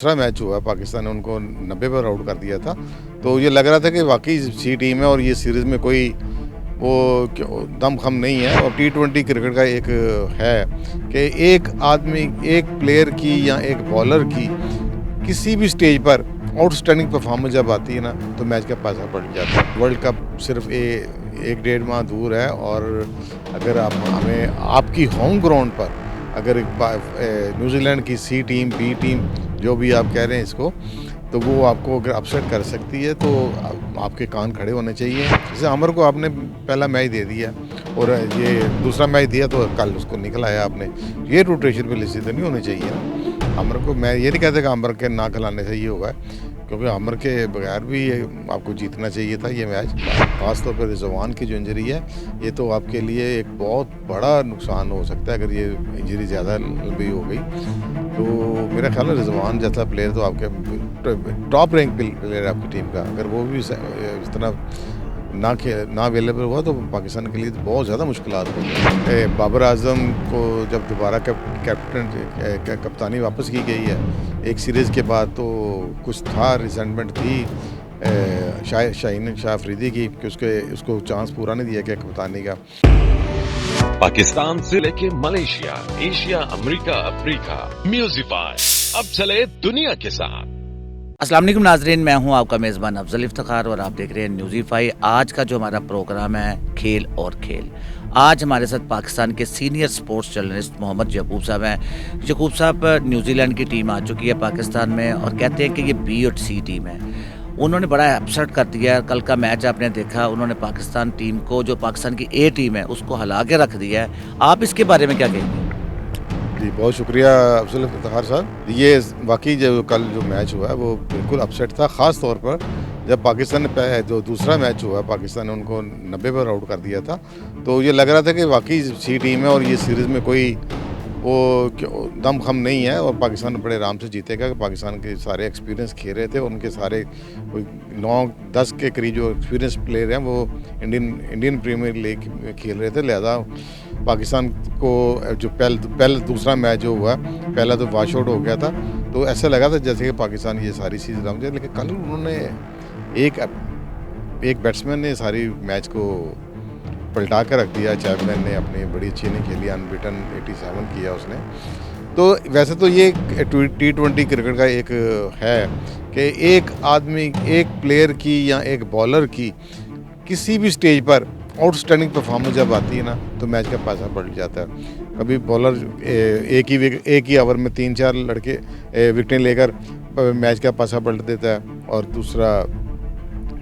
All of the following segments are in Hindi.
दूसरा मैच हुआ पाकिस्तान ने उनको 90 पर आउट कर दिया था। तो ये लग रहा था कि वाक़ई सी टीम है और ये सीरीज़ में कोई वो दम-खम नहीं है। और टी20 क्रिकेट का एक है कि एक आदमी, एक प्लेयर की या एक बॉलर की किसी भी स्टेज पर आउटस्टैंडिंग परफॉर्मेंस जब आती है ना, तो मैच का पासा पलट जाता है। वर्ल्ड कप सिर्फ 1 डेढ़ माह दूर है और अगर आप हमें आपकी होम ग्राउंड पर अगर न्यूजीलैंड की सी टीम, बी टीम, जो भी आप कह रहे हैं इसको, तो वो आपको अगर अपसेट कर सकती है तो आपके कान खड़े होने चाहिए। जैसे अमर को आपने पहला मैच दे दिया और ये दूसरा मैच दिया तो कल उसको निकल आया आपने, ये रोटेशन पे लिस्ट तो नहीं होनी चाहिए ना। अमर को मैं ये नहीं कहता कि अमर के ना खिलाने से ये होगा, क्योंकि अमर के बगैर भी ये आपको जीतना चाहिए था ये मैच। ख़ास तौर पर रिजवान की जो इंजरी है, ये तो आपके लिए एक बहुत बड़ा नुकसान हो सकता है अगर ये इंजरी ज़्यादा लंबी हो गई। तो मेरा ख्याल है रिजवान जैसा प्लेयर तो आपके टॉप रैंक प्लेयर है आपकी टीम का, अगर वो भी इस तरह ना अवेलेबल हुआ तो पाकिस्तान के लिए तो बहुत ज़्यादा मुश्किलात होंगी। बाबर आजम को जब दोबारा कप्तानी वापस की गई है एक सीरीज़ के बाद, तो कुछ था, रिसेंटमेंट थी शाहीन शाह अफरीदी की कि उसको चांस पूरा नहीं दिया गया कप्तानी का। पाकिस्तान से लेके मलेशिया, एशिया, अमेरिका, अफ्रीका, म्यूजिफाई अब चले दुनिया के साथ। अस्सलाम वालेकुम नाजरीन, मैं हूं आपका मेज़बान अफजल इफ्तिखार और आप देख रहे हैं न्यूज़ीफाई। आज का जो हमारा प्रोग्राम है खेल और खेल। आज हमारे साथ पाकिस्तान के सीनियर स्पोर्ट्स जर्नलिस्ट मोहम्मद यकूब साहब हैं। यकूब साहब, न्यूजीलैंड की टीम आ चुकी है पाकिस्तान में और कहते हैं कि ये बी और सी टीम है। उन्होंने बड़ा अपसेट कर दिया। कल का मैच आपने देखा, उन्होंने पाकिस्तान टीम को, जो पाकिस्तान की ए टीम है, उसको हिला के रख दिया है। आप इसके बारे में क्या कहेंगे? जी, बहुत शुक्रिया अफजल इफ्तिखार साहब। ये वाकई जो कल जो मैच हुआ है वो बिल्कुल अपसेट था, ख़ास तौर पर जब पाकिस्तान ने जो दूसरा मैच हुआ पाकिस्तान ने उनको 90 पर आउट कर दिया था। तो ये लग रहा था कि वाकई सी टीम है और ये सीरीज़ में कोई वो दम-खम नहीं है और पाकिस्तान बड़े आराम से जीतेगा। पाकिस्तान के सारे एक्सपीरियंस खेल रहे थे, उनके सारे कोई 9-10 के करीब जो एक्सपीरियंस प्लेयर हैं वो इंडियन प्रीमियर लीग में खेल रहे थे। लिहाजा पाकिस्तान को जो पहले दूसरा मैच जो हुआ, पहला तो वॉश आउट हो गया था, तो ऐसा लगा था जैसे कि पाकिस्तान ये सारी चीज़ रम जाए। लेकिन कल उन्होंने एक बैट्समैन ने सारी मैच को पलटा कर रख दिया। चैपमैन ने अपनी बड़ी अच्छी इनिंग खेली, अनबीटन 87 किया उसने। तो वैसे तो ये टी20 क्रिकेट का एक है कि एक आदमी, एक प्लेयर की या एक बॉलर की किसी भी स्टेज पर आउटस्टैंडिंग परफॉर्मेंस जब आती है ना, तो मैच का पासा पलट जाता है। कभी बॉलर एक ही ओवर में 3-4 लड़के विकेटें लेकर मैच का पासा पलट देता है, और दूसरा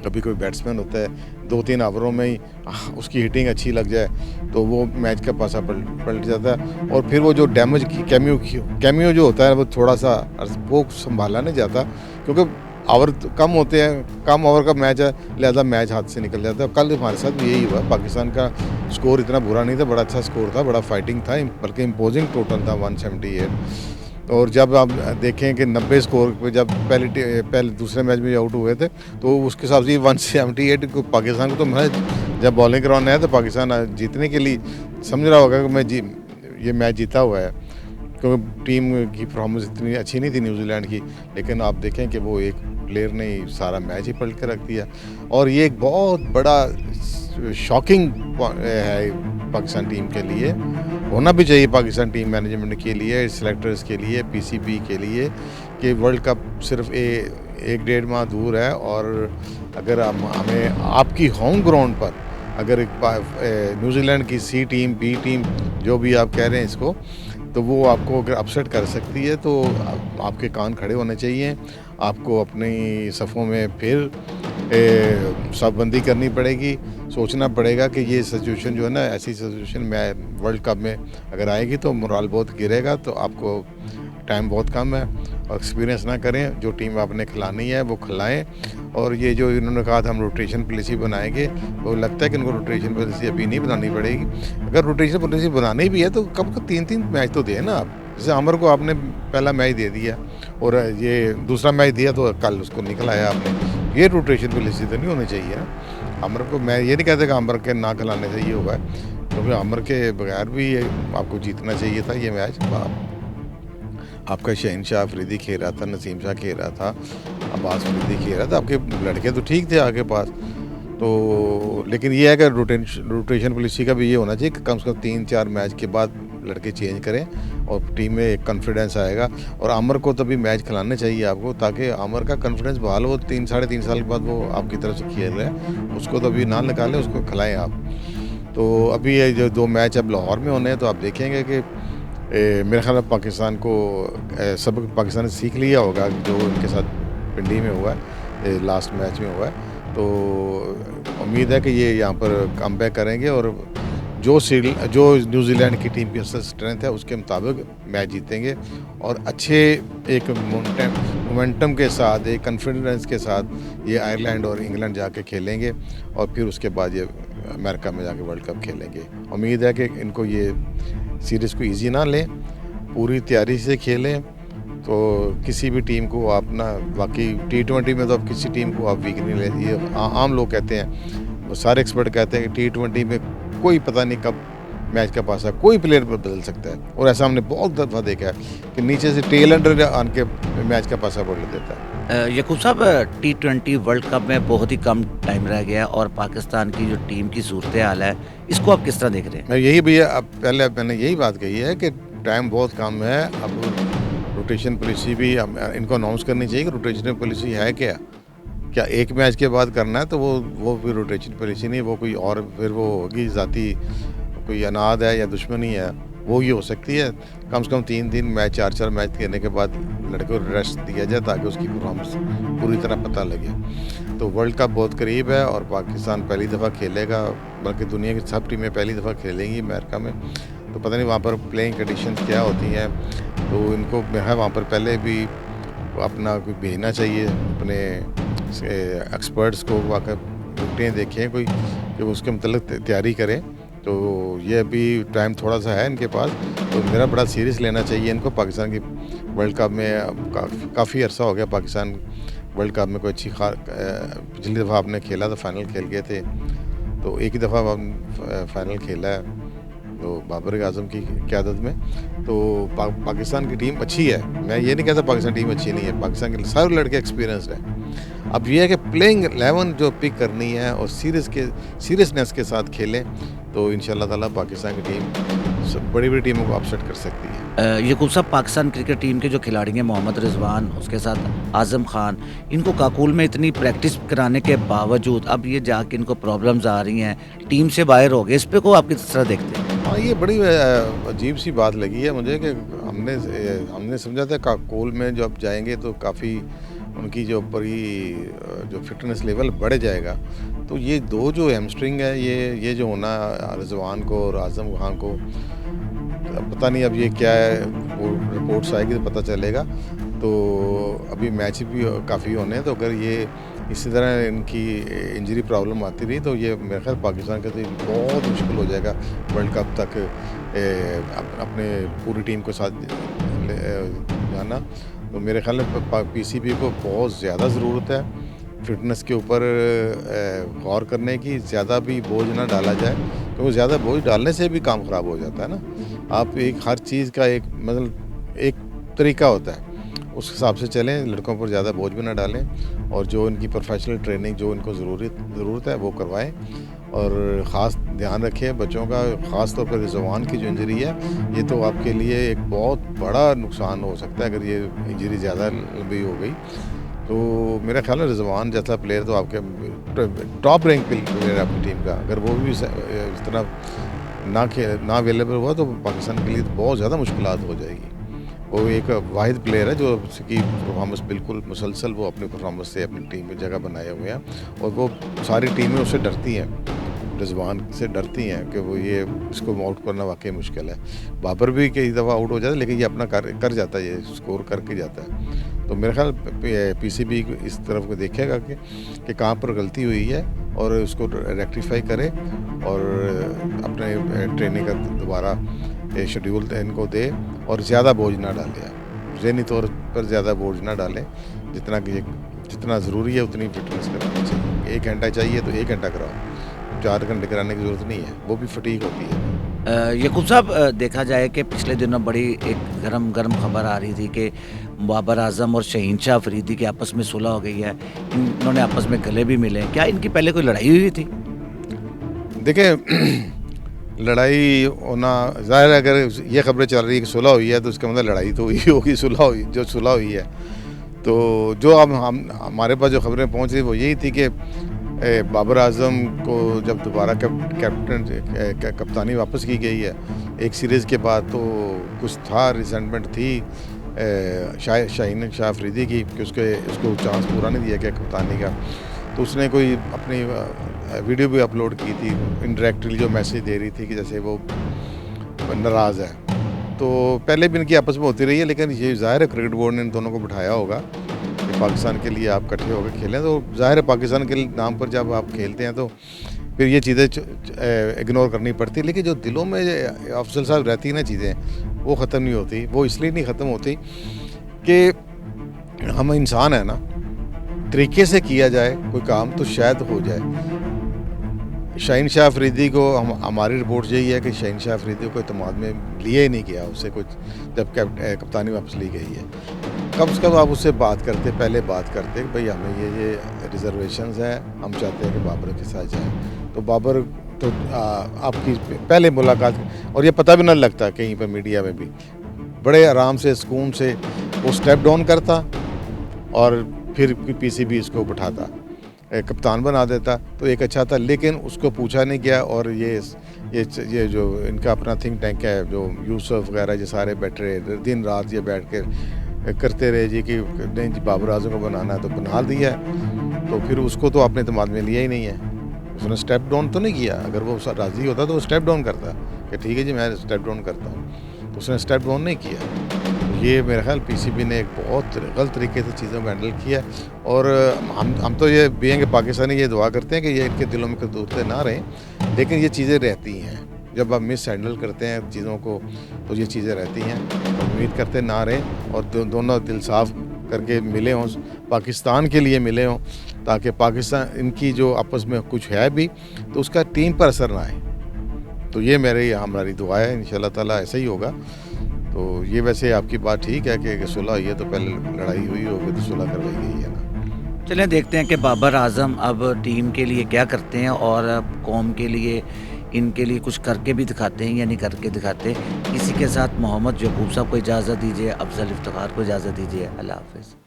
कभी कोई बैट्समैन होता है 2-3 ओवरों में ही उसकी हिटिंग अच्छी लग जाए तो वो मैच का पासा पलट जाता है। और फिर वो जो डैमेज की कैमियो जो होता है वो थोड़ा सा वो संभाला नहीं जाता, क्योंकि ओवर कम होते हैं, कम ओवर का मैच है, लिहाजा मैच हाथ से निकल जाता है। कल हमारे साथ भी यही हुआ। पाकिस्तान का स्कोर इतना बुरा नहीं था, बड़ा अच्छा स्कोर था, बड़ा फाइटिंग था, बल्कि इम्पोजिंग टोटल था 178। और जब आप देखें कि 90 स्कोर पे जब पहले दूसरे मैच में आउट हुए थे, तो उसके हिसाब से 178 को पाकिस्तान को, तो मैं जब बॉलिंग करवाना है तो पाकिस्तान जीतने के लिए समझ रहा होगा कि ये मैच जीता हुआ है, क्योंकि टीम की परफॉर्मेंस इतनी अच्छी नहीं थी न्यूजीलैंड की। लेकिन आप देखें कि वो एक प्लेयर ने सारा मैच ही पलट कर रख दिया, और ये एक बहुत बड़ा शॉकिंग है पाकिस्तान टीम के लिए, होना भी चाहिए पाकिस्तान टीम मैनेजमेंट के लिए, सिलेक्टर्स के लिए, पीसीबी के लिए, कि वर्ल्ड कप सिर्फ 1 डेढ़ माह दूर है और अगर हमें आपकी होम ग्राउंड पर अगर न्यूजीलैंड की सी टीम, बी टीम, जो भी आप कह रहे हैं इसको, तो वो आपको अगर अपसेट कर सकती है तो आपके कान खड़े होने चाहिए। आपको अपनी सफ़ों में फिर शबबंदी करनी पड़ेगी, सोचना पड़ेगा कि ये सिचुएशन जो है ना, ऐसी सिचुएशन में वर्ल्ड कप में अगर आएगी तो मोराल बहुत गिरेगा। तो आपको टाइम बहुत कम है और एक्सपीरियंस ना करें, जो टीम आपने खिलानी है वो खिलाएं। और ये जो इन्होंने कहा था हम रोटेशन पॉलिसी बनाएंगे, वो लगता है कि इनको रोटेशन पॉलिसी अभी नहीं बनानी पड़ेगी। अगर रोटेशन पॉलिसी बनानी भी है तो कम से कम 3-3 मैच तो दें ना आप। जैसे अमर को आपने पहला मैच दे दिया और ये दूसरा मैच दिया तो कल उसको निकल आया आपने, ये रोटेशन पॉलिसी तो नहीं होनी चाहिए ना। अमर को मैं ये नहीं कहता कि अमर के ना खिलाने से ये होगा, क्योंकि अमर के बगैर भी आपको जीतना चाहिए था ये मैच। आपका शहनशाह अफरीदी खेल रहा था, नसीम शाह खेल रहा था, अब्बास अफरीदी खेल रहा था, आपके लड़के तो ठीक थे आपके पास। तो लेकिन ये है कि रोटेशन पॉलिसी का भी ये होना चाहिए कि कम से कम 3-4 मैच के बाद लड़के चेंज करें और टीम में एक कॉन्फिडेंस आएगा। और आमर को तभी मैच खिलाने चाहिए आपको, ताकि आमर का कॉन्फिडेंस बहाल हो। 3-3.5 साल के बाद वो आपकी तरफ से खेल रहा है, उसको तो अभी ना निकालें, उसको खिलाएं आप। तो अभी ये जो 2 मैच अब लाहौर में होने हैं, तो आप देखेंगे कि मेरे ख्याल में पाकिस्तान को सबक पाकिस्तान ने सीख लिया होगा जो उनके साथ पिंडी में हुआ है, लास्ट मैच में हुआ है। तो उम्मीद है कि ये यहाँ पर कम बैक करेंगे और जो न्यूजीलैंड की टीम की असल स्ट्रेंथ है उसके मुताबिक मैच जीतेंगे और अच्छे एक मोमेंटम के साथ, एक कॉन्फिडेंस के साथ ये आयरलैंड और इंग्लैंड जाके खेलेंगे और फिर उसके बाद ये अमेरिका में जाके वर्ल्ड कप खेलेंगे। उम्मीद है कि इनको ये सीरीज़ को इजी ना लें, पूरी तैयारी से खेलें। तो किसी भी टीम को आप ना, बाकी T20 में तो आप किसी टीम को आप वीक नहीं ले, ये आम लोग कहते हैं, वो सारे एक्सपर्ट कहते हैं कि T20 में कोई पता नहीं कब मैच का पासा कोई प्लेयर बदल सकता है। और ऐसा हमने बहुत दफ़ा देखा है कि नीचे से टेल एंडर आन के मैच का पासा बदल देता है। यकूब साहब, T20 वर्ल्ड कप में बहुत ही कम टाइम रह गया और पाकिस्तान की जो टीम की सूरत हाल है, इसको आप किस तरह देख रहे हैं? मैं यही भैया, अब पहले मैंने यही बात कही है कि टाइम बहुत कम है। अब रोटेशन पॉलिसी भी इनको अनाउंस करनी चाहिए कि रोटेशन पॉलिसी है क्या एक मैच के बाद करना है, तो वो फिर रोटेशन पॉलिसी नहीं, वो कोई और फिर वो होगी ज़ाती कोई अनाद है या दुश्मनी है, वो ही हो सकती है। कम से कम 3 मैच 4 मैच खेलने के बाद लड़के को रेस्ट दिया जाए ताकि उसकी परफॉर्मेंस पूरी तरह पता लगे। तो वर्ल्ड कप बहुत करीब है और पाकिस्तान पहली दफ़ा खेलेगा, बल्कि दुनिया की सब टीमें पहली दफ़ा खेलेंगी अमेरिका में। तो पता नहीं वहाँ पर प्लेइंग कंडीशंस क्या होती हैं, तो इनको वहाँ पर पहले भी अपना कोई भेजना चाहिए, अपने एक्सपर्ट्स को वाकई रुकटें देखें कोई कि उसके मतलब तैयारी करें। तो ये अभी टाइम थोड़ा सा है इनके पास, तो मेरा बड़ा सीरियस लेना चाहिए इनको। पाकिस्तान की वर्ल्ड कप में काफ़ी अरसा हो गया पाकिस्तान वर्ल्ड कप में कोई अच्छी पिछली दफ़ा आपने खेला था, फाइनल खेल गए थे, तो एक ही दफ़ा फाइनल खेला है तो बाबर आजम की क़यादत में। तो पाकिस्तान की टीम अच्छी है, मैं ये नहीं कहता पाकिस्तान टीम अच्छी नहीं है, पाकिस्तान के सारे लड़के एक्सपीरियंस्ड हैं। अब ये है कि प्लेइंग 11 जो पिक करनी है और सीरियसनेस के साथ खेलें, तो इंशाल्लाह ताला पाकिस्तान की टीम बड़ी टीमों को अपसेट कर सकती है। यकूब साहब, पाकिस्तान क्रिकेट टीम के जो खिलाड़ी हैं, मोहम्मद रिजवान, उसके साथ आज़म खान, इनको काकुल में इतनी प्रैक्टिस कराने के बावजूद अब ये जाके इनको प्रॉब्लम्स आ रही हैं, टीम से बाहर हो गए, इस पे को आप किस तरह देखते हैं? हाँ, ये बड़ी अजीब सी बात लगी है मुझे कि हमने समझा था काकुल में जब जाएंगे तो काफ़ी उनकी जो जो फिटनेस लेवल बढ़ जाएगा। तो ये 2 जो हैमस्ट्रिंग है, ये जो होना रिजवान को और आज़म खान को, पता नहीं अब ये क्या है, वो रिपोर्ट्स आएगी तो पता चलेगा। तो अभी मैच भी काफ़ी होने हैं, तो अगर ये इसी तरह इनकी इंजरी प्रॉब्लम आती रही तो ये मेरे ख्याल पाकिस्तान के लिए बहुत मुश्किल हो जाएगा वर्ल्ड कप तक अपने पूरी टीम के साथ जाना। तो मेरे ख्याल में PCB को बहुत ज़्यादा ज़रूरत है फिटनेस के ऊपर गौर करने की, ज़्यादा भी बोझ ना डाला जाए, क्योंकि ज़्यादा बोझ डालने से भी काम ख़राब हो जाता है ना। आप हर चीज़ का एक तरीका होता है, उस हिसाब से चलें, लड़कों पर ज़्यादा बोझ भी ना डालें और जो इनकी प्रोफेशनल ट्रेनिंग जो इनको ज़रूरत है वो करवाएं। और ख़ास ध्यान रखें बच्चों का, ख़ास तौर पर रिजवान की जो इंजरी है, ये तो आपके लिए एक बहुत बड़ा नुकसान हो सकता है अगर ये इंजरी ज़्यादा लंबी हो गई। तो मेरा ख्याल है रिजवान जैसा प्लेयर तो आपके टॉप रैंक प्लेयर है आपकी टीम का, अगर वो भी इस तरह ना अवेलेबल हुआ तो पाकिस्तान के लिए तो बहुत ज़्यादा मुश्किलात हो जाएगी। वो एक वाहिद प्लेयर है जो उसकी परफॉर्मेंस बिल्कुल मुसलसल वो अपनी परफॉर्मेंस से अपनी टीम में जगह बनाए हुए हैं और वो सारी टीमें उससे डरती हैं, रिजवान से डरती हैं कि वो ये इसको आउट करना वाकई मुश्किल है। बाबर भी कई दफ़ा आउट हो जाता है लेकिन ये अपना कर जाता है, ये स्कोर करके जाता है। तो मेरे ख्याल PCB इस तरफ को देखेगा कि कहाँ पर गलती हुई है और उसको रेक्टिफाई करे और अपने ट्रेनिंग का दोबारा शेड्यूल इनको दे और ज़्यादा बोझ ना डाले, ज़हनी तौर पर ज़्यादा बोझ ना डालें, जितना ज़रूरी है उतनी फिटनेस करानी चाहिए। 1 घंटा चाहिए तो 1 घंटा कराओ, 4 घंटे कराने की ज़रूरत नहीं है, वो भी फटीग होती है। यकूब साहब, देखा जाए कि पिछले दिनों बड़ी एक गरम गरम खबर आ रही थी कि बाबर आजम और शहीनशाह अफरीदी की आपस में सुलह हो गई है। इन्होंने आपस में गले भी मिले हैं। क्या इनकी पहले कोई लड़ाई हुई थी? देखिए लड़ाई होना ज़ाहिर है, अगर ये खबरें चल रही है कि सुलह हुई है तो उसका मतलब लड़ाई तो हुई होगी। सुलह हुई, जो सुलह हुई है तो जो अब हम हमारे पास जो खबरें पहुंच रही वो यही थी कि बाबर आजम को जब दोबारा कप्तानी वापस की गई है एक सीरीज़ के बाद, तो कुछ था, रिसेंटमेंट थी शाहीन शाह अफरीदी की कि उसको चांस पूरा नहीं दिया गया कप्तानी का। तो उसने कोई अपनी वीडियो भी अपलोड की थी, इनडायरेक्टली जो मैसेज दे रही थी कि जैसे वो नाराज़ है। तो पहले भी इनकी आपस में होती रही है, लेकिन ये ज़ाहिर है क्रिकेट बोर्ड ने इन दोनों को बिठाया होगा कि पाकिस्तान के लिए आप इकट्ठे होकर खेलें। तो ज़ाहिर है पाकिस्तान के नाम पर जब आप खेलते हैं तो फिर ये चीज़ें इग्नोर करनी पड़ती है। लेकिन जो दिलों में अफजल साहब रहती हैं ना चीज़ें, वो ख़त्म नहीं होती। वो इसलिए नहीं ख़त्म होती कि हम इंसान हैं ना, तरीके से किया जाए कोई काम तो शायद हो जाए। शाहीन शाह अफरीदी को हमारी रिपोर्ट यही है कि शाहीन शाह अफरीदी को इत्मीनान में लिया ही नहीं गया उससे कुछ, जब कप्तानी वापस ली गई है। कम से कम आप उससे बात करते, पहले बात करते कि भाई हमें ये रिजर्वेशंस हैं, हम चाहते हैं कि बाबर के साथ जाएँ। तो बाबर तो आपकी पहले मुलाकात, और ये पता भी ना लगता कहीं पर मीडिया में भी, बड़े आराम से सुकून से वो स्टेप डाउन करता और फिर पीसीबी इसको बिठाता, कप्तान बना देता, तो एक अच्छा था। लेकिन उसको पूछा नहीं गया। और ये जो इनका अपना थिंक टैंक है, जो यूसुफ वगैरह, ये सारे बैठ रहे दिन रात, ये बैठ के करते रहे जी कि नहीं जी बाबर आजम को बनाना है तो बना दिया है। तो फिर उसको तो अपने दिमाग में लिया ही नहीं है, उसने स्टेप डाउन तो नहीं किया। अगर वो राज़ी होता तो वो स्टेप डाउन करता कि ठीक है जी मैं स्टेप डाउन करता हूँ, तो उसने स्टेप डाउन नहीं किया। ये मेरा ख्याल पीसीबी ने एक बहुत गलत तरीके से चीज़ों को हैंडल किया। और हम तो ये बीइंग पाकिस्तानी ये दुआ करते हैं कि ये इनके दिलों में कदूरतें ना रहें, लेकिन ये चीज़ें रहती हैं। जब आप मिस हैंडल करते हैं चीज़ों को तो ये चीज़ें रहती हैं। उम्मीद करते ना रहें और दोनों दिल साफ करके मिले हों, पाकिस्तान के लिए मिले हों, ताकि पाकिस्तान इनकी जो आपस में कुछ है भी तो उसका टीम पर असर ना आए। तो ये हमारी दुआ है, इंशाल्लाह ताला ऐसा ही होगा। तो ये वैसे आपकी बात ठीक है कि सुलह हुई है तो पहले लड़ाई हुई होगी तो सुलह करवाई गई है ना। चलें देखते हैं कि बाबर आजम अब टीम के लिए क्या करते हैं और कौम के लिए, इनके लिए कुछ करके भी दिखाते हैं या नहीं करके दिखाते। इसी के साथ मोहम्मद यकूब साहब को इजाज़त दीजिए, अफजल इफ्तिखार को इजाज़त दीजिए। अल्लाह हाफ़िज़।